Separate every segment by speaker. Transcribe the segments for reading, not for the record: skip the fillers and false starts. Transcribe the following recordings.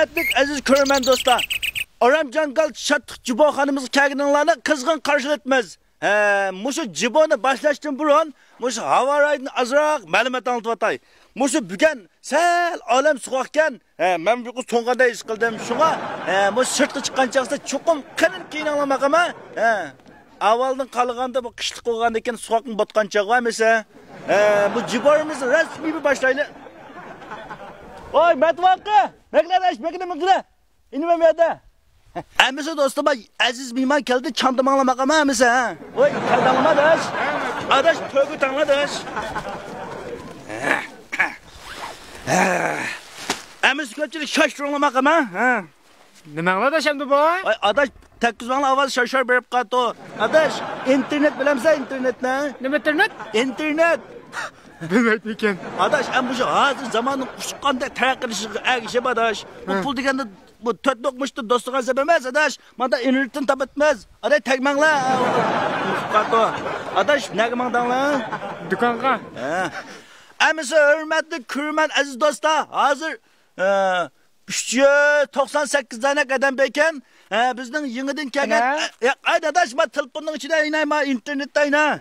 Speaker 1: Hürmetlik aziz körmen dostlar. Oramjangal Şattık Cibo hanımız kelginlerine kızgın karşılatmaz. Muşu Cibo'nu başlaştım burun. Muşu hava rayını azırak malumat anlatıvatay. Muşu bügen sel alem soğakken ben bir soğukada iş kıldım şuna. Muşu sırtı çıkan çağısı çokum kırın keyin anlamak ama. Avaldan kalığanda bu kışlık olgandayken soğukun batkan çağı var mesela. Bu Cibo'muz resmi bir başlayla. Oy Metvakı! Bekle. İnmem yerde. Emisi dostuma aziz mihman geldi çantamı anlamak ama emisi ha. Oy geldi anlamadış. Adaş tövgüt anladış. Emisi köpçülük şaştır anlamak ama ha.
Speaker 2: Ne anladı şimdi bu?
Speaker 1: Oy adaş tek kızmanla avaz şaşır berip kato. Adaş internet bilemse internet ne?
Speaker 2: Ne internet?
Speaker 1: İnternet.
Speaker 2: Bilmek iken.
Speaker 1: Adaş en bu şu hazır zamanın kuşukanda terakkırışı ergişe adaş. Bu pul degende bu töt dokmuştu dostluğa sebemez adaş. Manda internetin tap etmez. Aday tekmanla. Kato. Adaş ne mandan la?
Speaker 2: Dükanka.
Speaker 1: Emisi hürmetli kürmen aziz dostlar hazır 398 tane kadem beken bizden yengiden kelgen ayda adaş ma telefonun içine inay ma internette ina.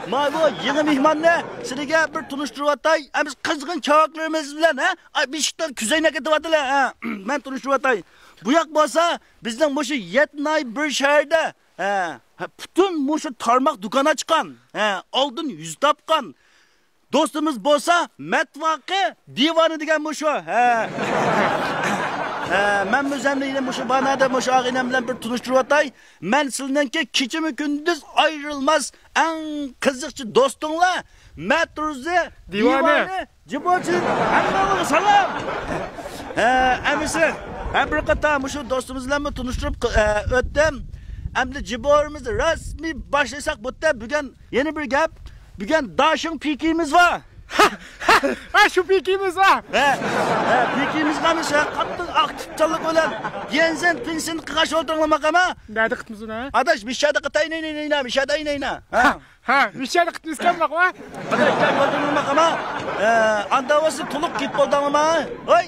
Speaker 1: Ma bu yeni mihman ne? Sizge bir tunuşturuvatay. Biz kızgın çavaklarımız bilen ha? Ay bir şeyler küzeyine getivatıyla ha. Ben tunuşturuvatay. Bu yak bolsa bizden bu şu yetnay bir şehirde bütün bu şu tarmak dükana çıkan aldın 100 tapkan. Dostumuz bolsa Metvakı divanı degen bu şu. Ben müzemle bu şu bana da bu şu ağinemle bir tunuşturuvatay. Ben sizinki keçimi gündüz ayrılmaz en kızıkçı dostunla Metruzi divanı Ciboçin Allah'a selam. Emisi bir kata bu şu dostumuzla mı tunuşturup öttüm. Hem de Cibo'muzda resmi başlasak bu da bugün yeni bir gap. Bugün daşın pikimiz var.
Speaker 2: Ha şu pikimiz var.
Speaker 1: Pikimiz kalmış ya. Katlı aktifçalık olan. Yensen pinsin kaç olduğunu ama.
Speaker 2: Nerede kıtmızın ha?
Speaker 1: Adaş bir şeyde kıtay neyine. Bir şeyde neyine.
Speaker 2: Bir şeyde kıtmız kim bak var?
Speaker 1: Adaş gel olduğunu ama. Andavası tuluk git oldu ama. Oy.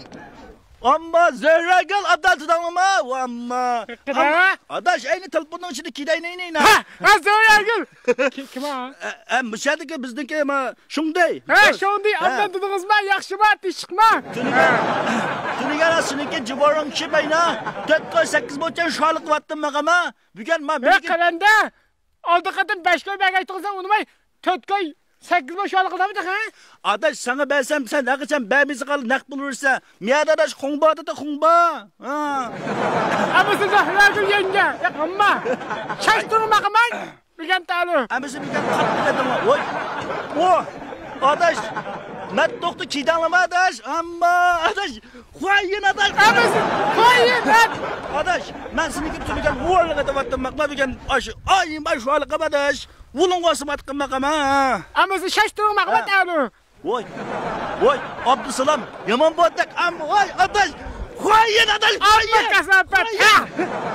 Speaker 1: Amma zehra gel adaltıdan ama. Amma. Adaş aynı telefonun içinde kiday neyine.
Speaker 2: Ha zehra gel. Kim ha?
Speaker 1: Müşahede bizdeki ama şunday.
Speaker 2: Şunday anladınız mı? Yakşı mı? Dişikma.
Speaker 1: Tunigar aslında civarın şibayna. 4-8 boçan şalık vattım ama. Bugün ma.
Speaker 2: Kalende. Aldı kadın 5 koy ben aytılsan unumay. 4 koy. 8 boş alık adamı da ha?
Speaker 1: Adaş sana bersem sen hakikaten bemizi kalı nak bulursa. Miyada adaş kumba da kumba.
Speaker 2: Ama size hıragül yenge. Ya amma. Şaştırma kaman. Bilgen talı.
Speaker 1: Ama size bilgen katlı dedim. Oy. O. Adaş. Met doktu kidanlama adaş. Amma. Adaş. Koyun adaş.
Speaker 2: Ama size koyun lan.
Speaker 1: Adaş. Ben seni gittim bilgen. Uğurluğa da battım. Bakma bilgen. Ayın baş uğurluğa adaş. Ulun olsun batkın bakama.
Speaker 2: Ama size şaştırma kaman talı.
Speaker 1: Oy. Abdüselam. Yaman boğdak. Amma. Oy adaş. Koyun adaş.
Speaker 2: Amma kasapet.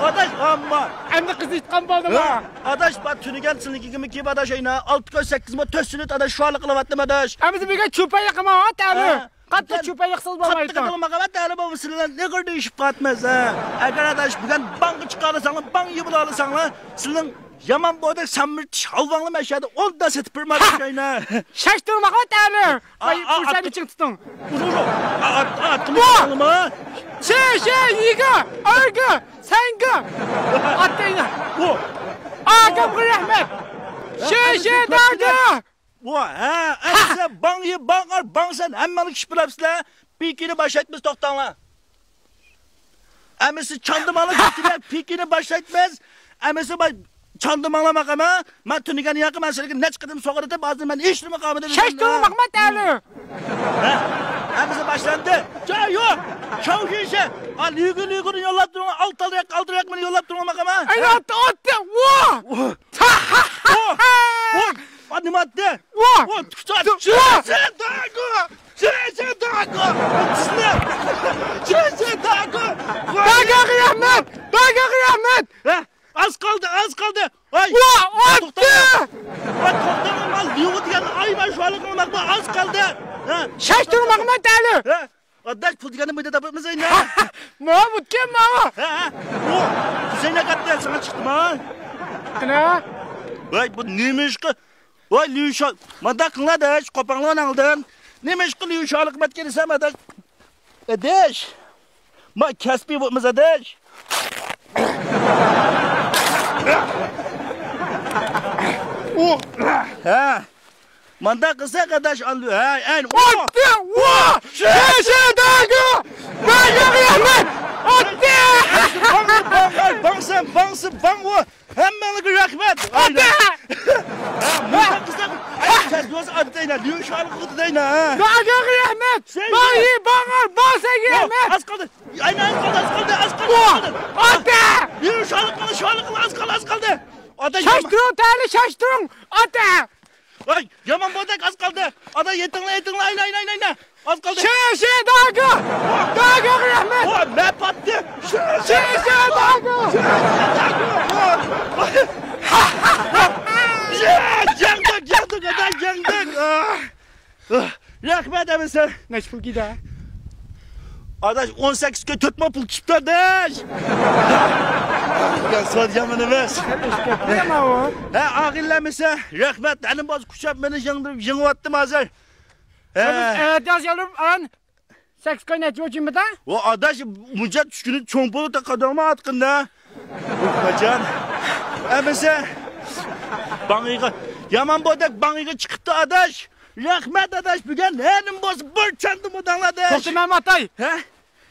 Speaker 1: Adaş amma.
Speaker 2: Hem de kızı itkan boldu mu?
Speaker 1: Adaş bak tünügen sınık kimi ki adaş ayına. 6 koy 8 mi tösünüt adaş şu halı kılavatlı adaş.
Speaker 2: Ama size bir gün çupa yakama ha talı. Katlı çupa yaksız babaydı.
Speaker 1: Katlı katılma kavat talı babasıyla ne kadar işip katmaz ha. Eğer adaş bugün bankı çıkarırsan bank yıbılı alırsan senin yaman boğdak samir çalvanlı meşhede 10 da setip bir adaş ayına.
Speaker 2: Şaştırma kavat talı. Ay kursan için tutun.
Speaker 1: Atımı çıkalım ha.
Speaker 2: Yiga, arga, senga. Attayna.
Speaker 1: Bu.
Speaker 2: Aga bir rahmet. Daga.
Speaker 1: Bu size bank sen hemen iş bilapsıla. Pikini başlatmaz toktanla. Emisi çandımalı getirir pikini başlatmaz. Emisi çandımalamak ama. Ben tünügen yakın ben seni ne çıkırdım sokağa da bazen ben işlemi kabul ederim.
Speaker 2: Şaştırmak mı talı?
Speaker 1: Emisi başlandı. Yok. Çok işe. Lügünü yollap durma. Altırayak mı yollap durma ama.
Speaker 2: Ay attı.
Speaker 1: Hadi madde.
Speaker 2: Daga kıyamet.
Speaker 1: Az kaldı. Ay.
Speaker 2: Attı.
Speaker 1: Toktanım al. Yuğut gel. Ay ben şu halı kılmak az kaldı.
Speaker 2: Şaştırmak mı talı?
Speaker 1: Adaş pul degani mıydı tapıp mısın ya?
Speaker 2: Mahmut kim Mahmut?
Speaker 1: Ha? O, Hüseyin Akat'ta sana çıktım ha.
Speaker 2: Ne?
Speaker 1: Vay bu neymiş ki? Vay lüyüşal. Mada kınla daş, kopanlığın aldın. Neymiş ki lüyüşalık metkelisi mada? Adaş. Ma kespi bu mız adaş. O. Ha. Manda kısa kadar alıyor. Ha, en.
Speaker 2: Attı! Vaa! Şeşe dağı! Dağı Ahmet! Attı!
Speaker 1: Bangsın, bang o. Hemen rahmet.
Speaker 2: Attı!
Speaker 1: Manda kısa. Ay, kesbiyoruz adıyla. Lüyüşalık adıyla ha.
Speaker 2: Dağı Ahmet! Bayi bağır, bağsa Ahmet!
Speaker 1: Az kaldı. Aynen az kaldı.
Speaker 2: Attı!
Speaker 1: Lüyüşalık az kaldı. Ada
Speaker 2: Şaştırın değerli şaştırın! Attı!
Speaker 1: Ay yaman bodak az kaldı. Ada yetinle aynen. Az kaldı.
Speaker 2: Şeşe dağı! Dağı Ahmet!
Speaker 1: O ne pattı?
Speaker 2: Şeşe dağı!
Speaker 1: Yandık ada yandık. Rahmet abi sen.
Speaker 2: Neç pul gider?
Speaker 1: Adaş 18 gün tutma pul çıktı adaş. Gel sadece bana ver.
Speaker 2: Ne ma o?
Speaker 1: Ha ağırlamışsa rahmet benim bazı kuşap beni yıngıvattım hazır.
Speaker 2: Evet yaz yavrum an. Seks koy ne çocuğum da?
Speaker 1: O adaş mücadele düşkünü çoğunpulu da kadama atkında. Bacan. Mesela banıga yaman bodak banıga çıktı adaş. Rahmet adaş bugün henim boz bir çandım odanladı.
Speaker 2: Korktu Mehmet Ay.
Speaker 1: Ha?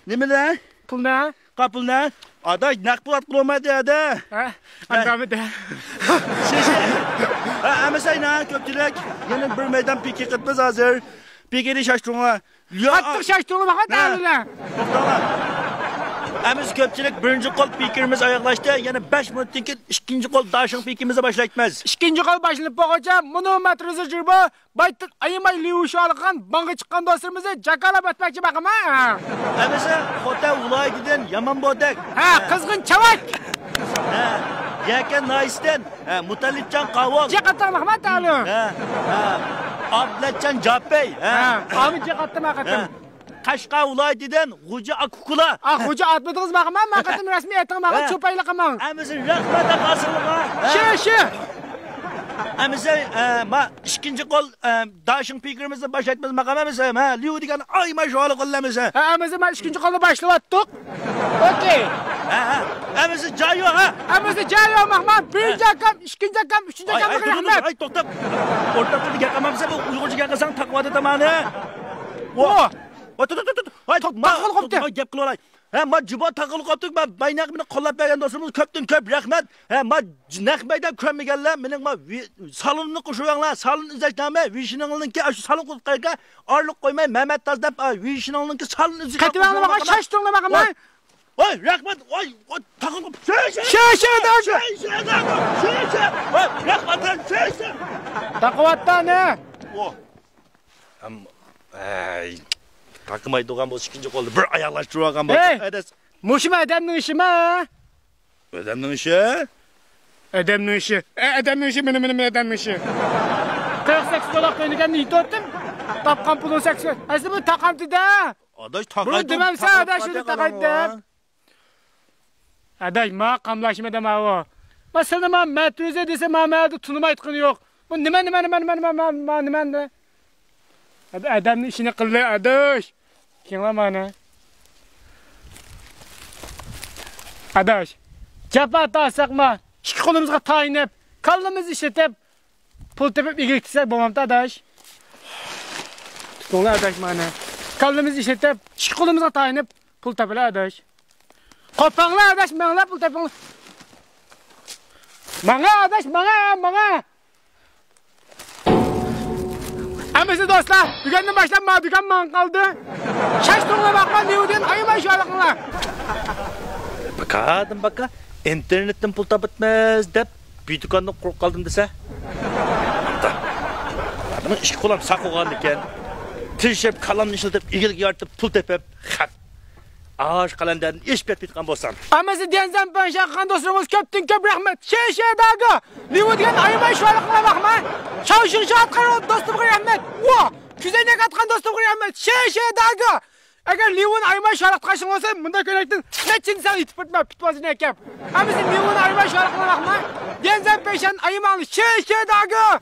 Speaker 1: Ne mi lan?
Speaker 2: Pul ne?
Speaker 1: Kapıl ne? Adaş nakbulat bulamadı ada.
Speaker 2: Ha? Anlamı da.
Speaker 1: Ha mesela ne köpçülük. Yine bir meydan piki kıtmaz hazır. Pikini şaştırma.
Speaker 2: Attık şaştığını bak hadi ağırla.
Speaker 1: Tamam. Emiz köpçülük birinci kol pikirimiz ayaklaştı. Yani 5 minuttan ki ikinci kol daşın pikimize başlaytmaz.
Speaker 2: İkinci kol başlanıp bakacağım. Bunu matrızı cırba. Baytık ayımay liyuşu alıkan. Banga çıkan dostlarımızı cakalap etmekçi bakım ha.
Speaker 1: Emize hotel ulaya giden yaman bodak.
Speaker 2: Ha kızgın çavak.
Speaker 1: Ha. Yaken naisten. Ha. Mutalipcan kavak.
Speaker 2: Cekatan Ahmet ağırlı.
Speaker 1: Ha. Ha. Abletcan Cappey.
Speaker 2: Ha. Abi cekattım hakikaten.
Speaker 1: Kaşka ulay diden Huca Akukula.
Speaker 2: Ah hoca atmadınız bakım ama hakikaten resmi etin bakım çöpayla kaman.
Speaker 1: Emizin rahmete kasılığa.
Speaker 2: Şeşe.
Speaker 1: Emize ma ikinci kol daşın pikirimizi başlatmaz makam emize. Ha. Liu diken ay maşalı kollamıza.
Speaker 2: Ha emize ma ikinci kolu başlattık. Okey.
Speaker 1: Ha. Emize cayo ha.
Speaker 2: Emize cayyo Mahmut. Birinci akam, ikinci akam, üçüncü akam rahmet.
Speaker 1: Ay tokta. Orta kolu yakamamsa bu uygucu yakasan takvada tamanı.
Speaker 2: O.
Speaker 1: Tut. Ay
Speaker 2: takıl koptu.
Speaker 1: Ma gap qilolay. Ha ma jibo takıl koptuk. Ma baynak meni qo'llab bergan do'stimiz ko'pdan ko'p rahmat. Ha ma naqmaydan ko'rmaganlar mening ma salonni qo'shuvanglar. Salon izlashnami Vishnalninki shu salon qo'yqa orliq qo'ymay Mehmet Tazdab Vishnalninki salon izi.
Speaker 2: Qativangni baqa şaştığını bakım ha.
Speaker 1: Oy rahmat. Oy takıl qop.
Speaker 2: Şeşe dağı.
Speaker 1: Şeşe. Oy rahmat. Şeşe.
Speaker 2: Taqvatda ne?
Speaker 1: O. Ay. Takımay doğan bu ikinci kolda bir ayaklaştırıyor ağam bak.
Speaker 2: Hey! Muşum edemnin işi mi?
Speaker 1: Ödemnin işi?
Speaker 2: Edemnin işi. Edemnin işi benim edemnin işi. 48 dolak dönüken neydi öttüm? Tapkan pulun 80. Aslında bu takamdı da.
Speaker 1: Adaş takaydı.
Speaker 2: Bunu demem sen adaş şunu takaydı. Adaş ma kamlaşma deme o. Mesela ma metroze dese ma meyada tunuma etkini yok. Bu nime de. Adamın işini kıldı adaş. Kim bana? Adaş. Capa atasak mı? İki kolumuzga tayinip, kallımızı işletip, pul tepip ilgileksek babamda adaş. Tutunla adaş bana. Kallımızı işletip, iki kolumuzga tayinip, pul tepile adaş. Kopangla adaş, bana pul tepile. Bana adaş, bana. Amesi dostlar, dükkenden başlanma, dükkan man kaldı. Şaştığına bakma, New'den ayıma şu alıkla.
Speaker 1: Baka, internetten pul tapıtmaz dep, bir dükkanda kork kaldım dese. Adamın işi kolam sak oğan iken, tırşep kalanını işletip, ilgilik yartıp, pul tepep, hat. Ağaç kalanlarını iş bitkan bolsan.
Speaker 2: Amesi diyenden ben şakkan dostlarımız köptün köp rahmet. Şeşe dağı. New'den ayıma şu alıkla bakma. Çalışır şahat karı dostum rahmet. Wow! Küzeyne katkan dostum rahmet. Şeşe dağı. Agar Levon aymay şaraqtqaşın olsa, bunda köynektin neçin sen itib bitmə, bitmasın ekep. Hamısı Levon aymay şaraqlanaqma. Genzən peşən ayımanlı, şey dagı.